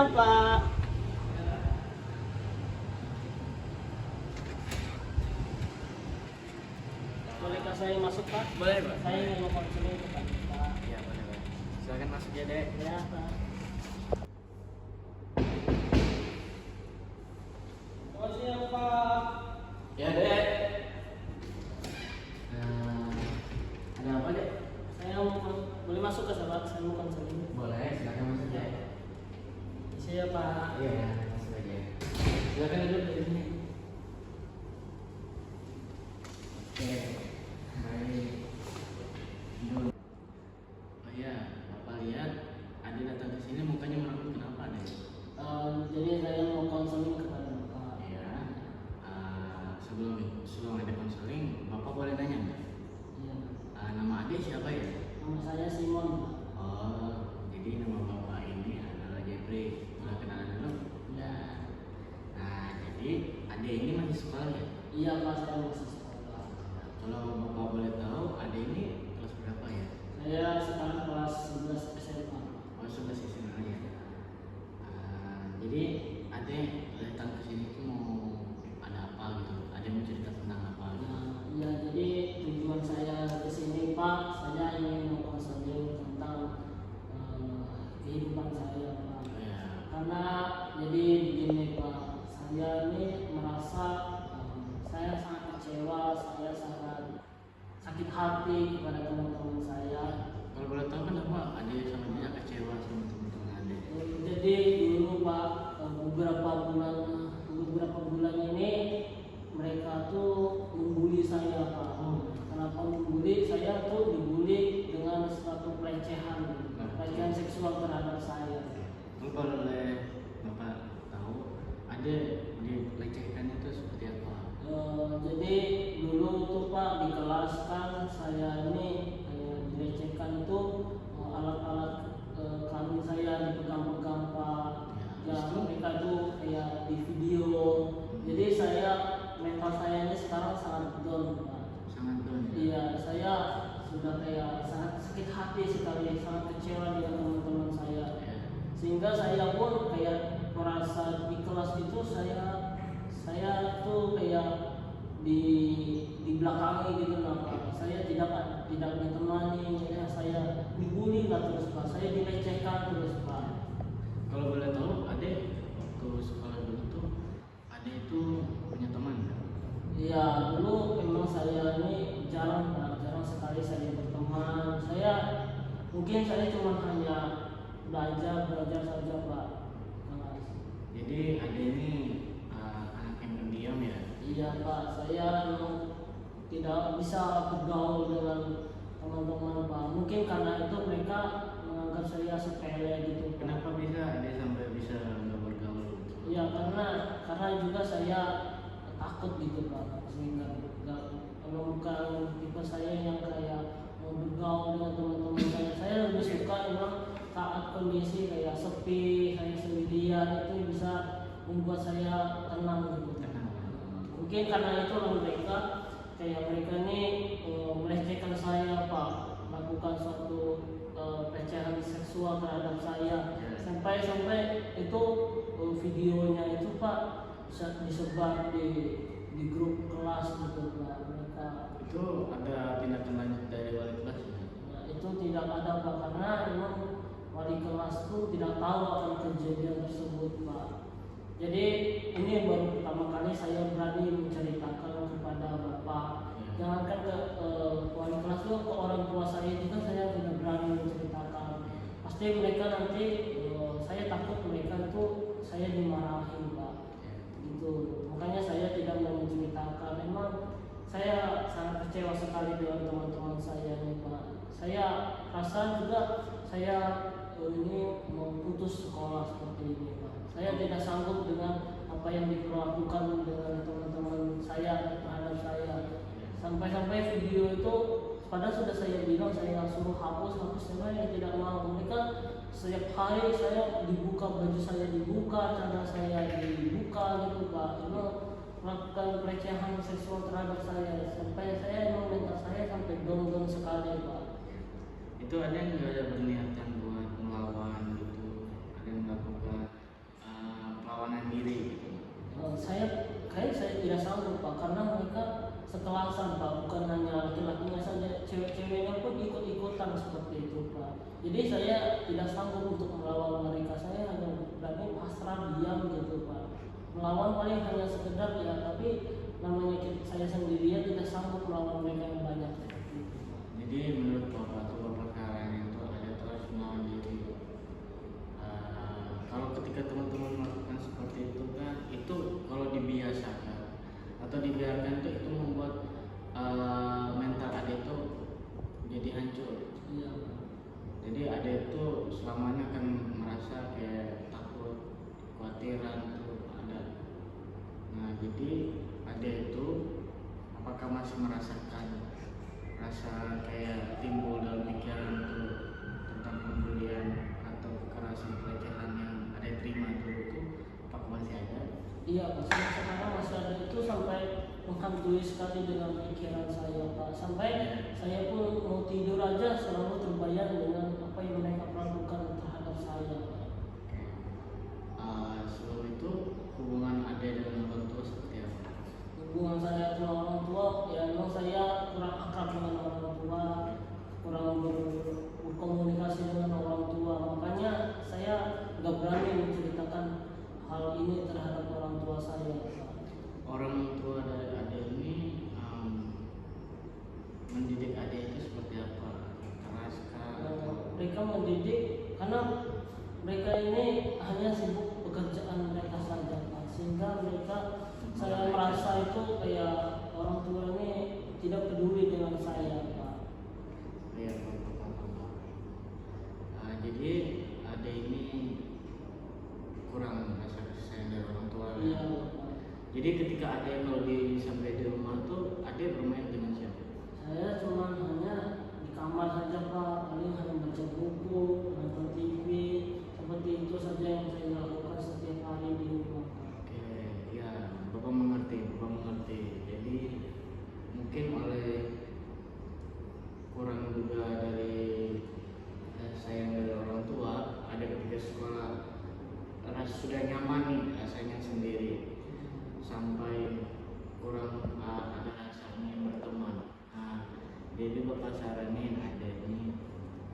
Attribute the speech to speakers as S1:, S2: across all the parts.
S1: Pak. Bolehkah saya masuk, Pak?
S2: Boleh, Pak.
S1: Saya ingin mau konseling ke Pak.
S2: Iya, boleh, Pak. Silakan masuk ya, Dek.
S1: Ya, Pak. Selamat siang, Pak.
S2: Ya, Dek. Ada apa, Dek?
S1: Saya boleh masuk ke Pak? Saya mau konseling.
S2: Boleh, silakan masuk, Dek.
S1: Saya, Pak.
S2: Iya, masuk aja. Silakan duduk dari sini. Oke. Baik. Duduk. Oh iya, Bapak lihat Ade datang ke sini mukanya merangkut, kenapa, Dek?
S1: Jadi saya mau konseling kepada Bapak.
S2: Iya. Sebelum ada konseling, Bapak boleh nanya nggak?
S1: Iya.
S2: Nama Ade siapa ya?
S1: Nama saya Simon, Pak.
S2: Oh, jadi nama Bapak ini adalah Jeffrey. Udah kenalan dulu?
S1: Ya.
S2: Nah, jadi Ade ini masih sekolah ya?
S1: Iya, Pak, saya masih sekolah.
S2: Kalau Bapak boleh tahu, Ade ini kelas berapa ya?
S1: Saya sekarang kelas 11 SMA.
S2: Oh, sudah sih sebenarnya. Jadi Ade datang ke sini tuh mau ada apa gitu? Ade mau cerita tentang apa gitu?
S1: Nah, ya, jadi tujuan saya ke sini, Pak, saya ingin mengkonseling tentang kehidupan saya, Pak.
S2: Oh ya.
S1: Karena jadi begini, Pak, saya ini merasa saya sangat kecewa, saya sangat sakit hati kepada teman-teman saya.
S2: Kalau boleh tahu kenapa Ade sama dia kecewa sama teman-teman Ade?
S1: Jadi dulu, Pak, beberapa bulan ini mereka tuh membuli saya, Pak. Kenapa membuli? Saya tuh dibully dengan suatu pelecehan seksual terhadap saya.
S2: Kalau boleh Bapak tahu, Ade dilecehkan itu seperti apa?
S1: Jadi dulu tuh, Pak, di kelas kan saya ini dilecehkan itu alat-alat kelamin saya dipegang-pegang, Pak. Ya, mereka tuh kayak di video. Jadi mental saya ini sekarang sangat down, Pak.
S2: Sangat down ya?
S1: Iya, saya sudah kayak sangat sakit hati sekali, sangat kecewa dengan teman-teman saya.
S2: Ya.
S1: Sehingga saya pun kayak merasa di kelas itu saya tuh kayak di belakangi gitu lah, Pak. Saya tidak ditemani, ya, saya dibully lah terus, Pak. Saya dilecehkan terus, Pak.
S2: Kalau boleh tahu, Ade waktu sekolah dulu tuh, Ade itu punya teman nggak?
S1: Iya, dulu memang saya ini jarang, Pak. Jarang sekali saya berteman. Mungkin saya cuma hanya belajar saja, Pak. Nah,
S2: Jadi Ade ini anak yang pendiam ya?
S1: iya, Pak, saya memang tidak bisa bergaul dengan teman-teman, Pak. Mungkin karena itu mereka menganggap saya sepele gitu, Pak.
S2: Kenapa bisa Ade sampai bisa nggak bergaul?
S1: Iya, karena juga saya takut gitu, Pak. Sehingga bukan tipe saya yang kayak mau bergaul dengan teman-teman saya. Saya lebih suka memang saat kondisi kayak sepi, saya sendirian, itu bisa membuat saya tenang gitu. Mungkin karena itu mereka ini melecehkan saya, Pak, melakukan suatu pelecehan seksual terhadap saya. Sampai itu videonya itu, Pak, bisa disebar di grup kelas gitu, Pak. Mereka
S2: Itu ada tindakan lanjut dari wali kelas ya?
S1: Nah, itu tidak ada, Pak, karena memang wali kelas itu tidak tahu akan kejadian tersebut, Pak. Jadi ini baru pertama kali saya berani menceritakan kepada Bapak. Jangankan ke wali kelas itu, ke orang tua saya juga saya tidak berani menceritakan. Pasti mereka nanti saya takut mereka itu saya dimarahin, Pak. Gitu. Makanya saya tidak mau menceritakan. Memang saya sangat kecewa sekali dengan teman-teman saya nih, Pak. Saya rasa juga saya ini mau putus sekolah seperti ini, Pak. Saya tidak sanggup dengan apa yang diperlakukan dengan teman-teman saya terhadap saya. Sampai video itu, padahal sudah saya bilang saya suruh hapus saya tidak mau. Mereka setiap hari saya dibuka, baju saya dibuka, celana saya dibuka gitu, Pak. Memang melakukan pelecehan seksual terhadap saya. Sampai saya memang mental saya sampai down sekali, Pak.
S2: Itu ada yang nggak ada berniatan buat melawan gitu? Ada yang melakukan perlawanan diri gitu.
S1: Saya tidak sanggup Pak, karena mereka sekelasan Pak, bukan hanya laki-lakinya saja, cewek-ceweknya pun ikut-ikutan seperti itu Pak. Jadi saya tidak sanggup untuk melawan mereka, saya hanya berani pasrah diam gitu Pak. Melawan paling hanya sekedar ya, tapi namanya saya sendirian tidak sanggup melawan mereka yang banyak seperti itu Pak.
S2: Jadi menurut Bapak atau Bapak kalian itu ada terus melawan diri. Kalau ketika teman-teman melakukan seperti itu kan, itu kalau dibiasakan atau dibiarkan itu membuat mental ada itu jadi hancur.
S1: Iya Pak.
S2: Jadi ada itu selamanya akan merasa kayak takut, khawatiran itu ada. Nah jadi ada itu apakah masih merasakan rasa kayak timbul dalam pikiran itu tentang pembulian atau kekerasan pelecehan yang ada terima dulu itu apakah masih ada?
S1: Iya Pak, sampai sekarang masih ada itu, sampai menghantui sekali dengan pikiran saya Pak. Sampai saya pun mau tidur aja selalu terbayang dengan apa yang mereka lakukan terhadap saya Pak.
S2: Sebelum itu hubungan Ade dengan orang tua seperti apa?
S1: Hubungan saya dengan orang tua, ya memang saya kurang akrab dengan orang tua, kurang berkomunikasi dengan orang tua. Makanya saya nggak berani menceritakan hal ini terhadap orang tua saya Pak.
S2: Orang tua dari Ade ini mendidik Ade itu seperti apa? Keras kah?
S1: Mereka mendidik karena mereka ini hanya sibuk pekerjaan mereka saja Pak. Sehingga mereka, saya merasa itu kayak orang tua ini tidak peduli dengan saya Pak.
S2: Iya, Pak. Jadi Ade ini kurang rasa kasih sayang dari orang tua.
S1: Iya Pak.
S2: Jadi ketika Ade kalau sampai di rumah tuh Ade bermain dengan siapa?
S1: Saya cuma hanya di kamar saja Pak, paling hanya baca buku, nonton TV, seperti itu saja yang saya lakukan setiap hari di rumah Pak.
S2: Oke, ya, Bapak mengerti. Jadi mungkin oleh kurang juga dari sayang dari orang tua, ada ketika sekolah sudah nyaman nih rasanya sendiri, sampai kurang ada rasanya berteman. Nah, jadi Bapak saranin Ade ini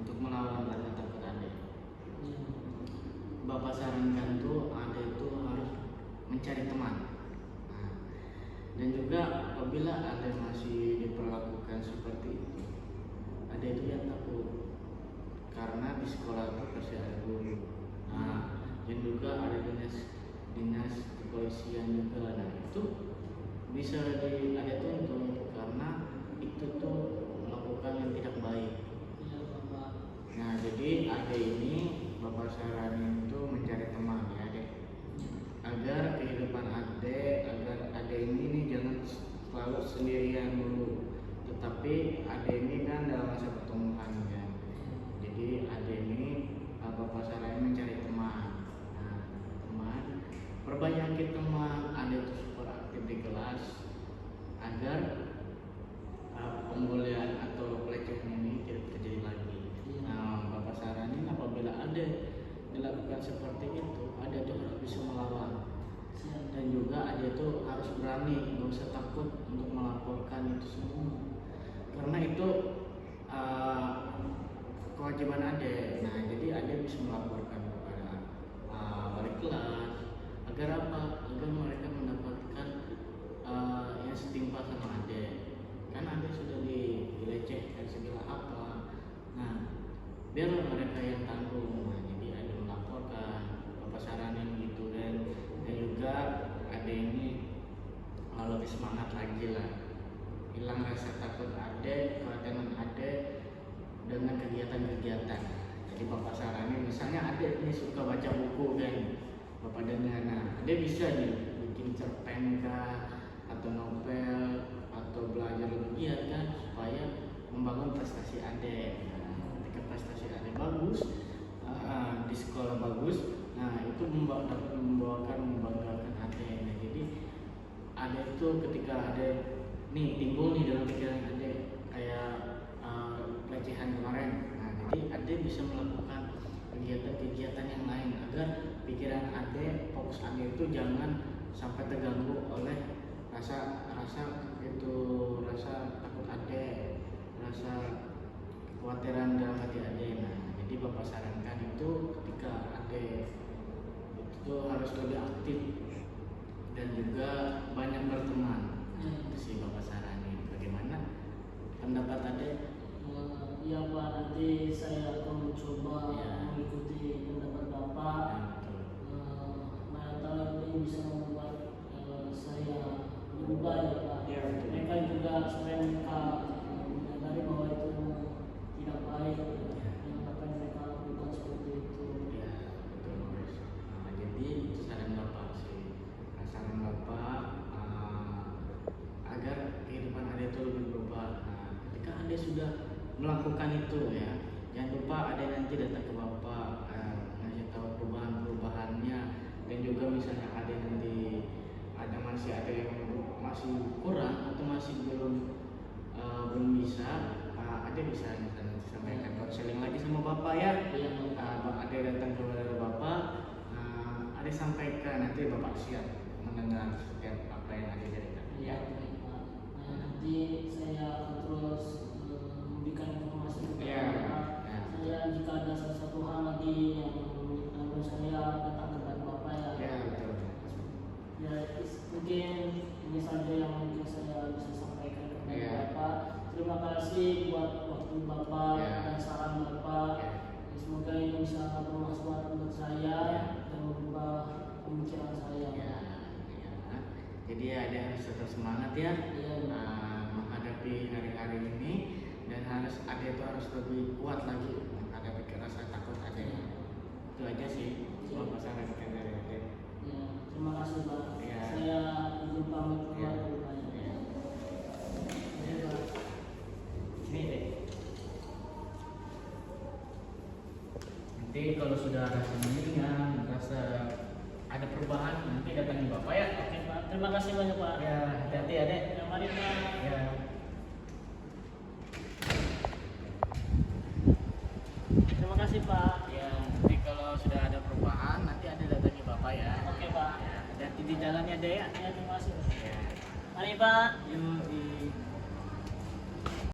S2: untuk melawan rasa takut Ade. Bapak sarankan tuh Ade itu harus mencari teman. Nah, dan juga apabila Ade masih diperlakukan seperti itu, Ade itu yang takut karena di sekolah itu pasti ada guru. Nah, dan juga ada dinas kepolisian juga. Nah itu bisa Ade tuntut karena itu tuh melakukan yang tidak baik.
S1: Iya Bapak.
S2: Nah jadi Ade ini Bapak saranin itu mencari teman ya Ade, agar kehidupan Ade, agar Ade ini jangan selalu sendirian dulu, tetapi Ade ini kan dalam masa pertumbuhan kan. Jadi Ade ini Bapak saranin mencari teman. Nah teman, perbanyak teman, Ade itu super aktif di kelas agar pembulian atau pelecehan ini tidak terjadi lagi. Nah, Bapak saranin apabila ada dilakukan seperti itu, ada itu harus bisa melawan. Dan juga ada itu harus berani, nggak usah takut untuk melaporkan itu semua. Karena itu kewajiban ada. Nah, jadi ada bisa melaporkan kepada wali kelas agar apa? Agar mereka mendapatkan yang setimpal sama ada. Kan ada sudah dilecehkan segala apa. Nah, biarlah mereka yang tanggung. Nah, jadi ada melaporkan, Bapak saranin gitu kan. Dan juga ada ini lebih semangat lagi lah, hilang rasa takut ada, kekhawatiran ada dengan kegiatan-kegiatan. Jadi Bapak saranin, misalnya ada ini suka baca buku kan, Bapak dengan ada bisa nih bikin cerpen kah, atau novel, atau belajar lebih giat kan, supaya membangun prestasi ada. Nah, ketika prestasi ada bagus, di sekolah bagus, nah itu dapat membanggakan ada. Nah, jadi ada itu ketika ada nih timbul nih dalam pikiran ada kayak pelecehan kemarin. Nah, jadi ada bisa melakukan kegiatan-kegiatan yang lain agar pikiran Ade, fokus Ade itu jangan sampai terganggu oleh rasa takut Ade, rasa kekhawatiran dalam hati Ade. Nah, jadi Bapak sarankan itu ketika Ade itu harus lebih aktif dan juga banyak berteman. Itu sih Bapak saranin. Bagaimana pendapat Ade?
S1: Ya Pak, nanti saya akan mencoba
S2: Ya.
S1: mengikuti pendapat Bapak. Nah, tahu ini bisa membuat saya berubah ya Pak.
S2: Ya, betul.
S1: Mereka juga supaya mereka menyadari bahwa itu tidak baik yang apa yang mereka lakukan seperti itu.
S2: Ya, betul Mas. Jadi itu saran Bapak sih. Saran Bapak agar kehidupan Ade itu lebih berubah. Nah, ketika Ade sudah melakukan itu ya, jangan lupa Ade nanti datang ke Bapak ngasih tahu perubahan-perubahannya, dan juga misalnya Ade nanti masih ada yang masih kurang atau masih belum bisa, Ade bisa misalnya sampaikan konseling lagi sama Bapak ya. Ade datang kepada Bapak, Ade sampaikan, nanti Bapak siap mendengar setiap apa yang Ade ceritakan.
S1: Ya, baik Pak. Nah, nanti saya akan terus memberikan informasi kepada
S2: Ya.
S1: Bapak.
S2: Ya.
S1: Saya jika ada satu hal lagi yang harus saya datang kepada Bapak ya.
S2: Ya, betul.
S1: Ya, mungkin ini saja yang mungkin saya bisa sampaikan kepada
S2: Ya.
S1: Bapak. Terima kasih buat waktu Bapak
S2: Ya.
S1: dan saran Bapak.
S2: Ya.
S1: Semoga ini bisa bermanfaat untuk saya dan merubah pemikiran saya.
S2: Ya. Jadi Ade harus tetap semangat ya,
S1: Iya.
S2: menghadapi hari-hari ini, dan Ade itu harus lebih kuat lagi menghadapi rasa takut Ade. Itu aja sih Bapak sarankan dari Ade.
S1: Ya, terima kasih Pak.
S2: Ya.
S1: Saya izin pamit keluar
S2: Ya.
S1: dulu Pak.
S2: Ya.
S1: Ya, Pak.
S2: Ini deh. Nanti kalau sudah rasa mendingan, rasa ada perubahan, nanti datangi Bapak ya.
S1: Oke Pak, terima kasih banyak Pak.
S2: Ya, hati-hati Ade.
S1: Ya, mari Pak.
S2: Ya.
S1: Terima kasih Pak.
S2: Ya, nanti kalau sudah ada perubahan, nanti Ade datangi Bapak ya.
S1: Oke Pak.
S2: Ya, hati-hati di jalannya Ade ya.
S1: Ya, terima kasih.
S2: Ya.
S1: Mari Pak.
S2: Yuk,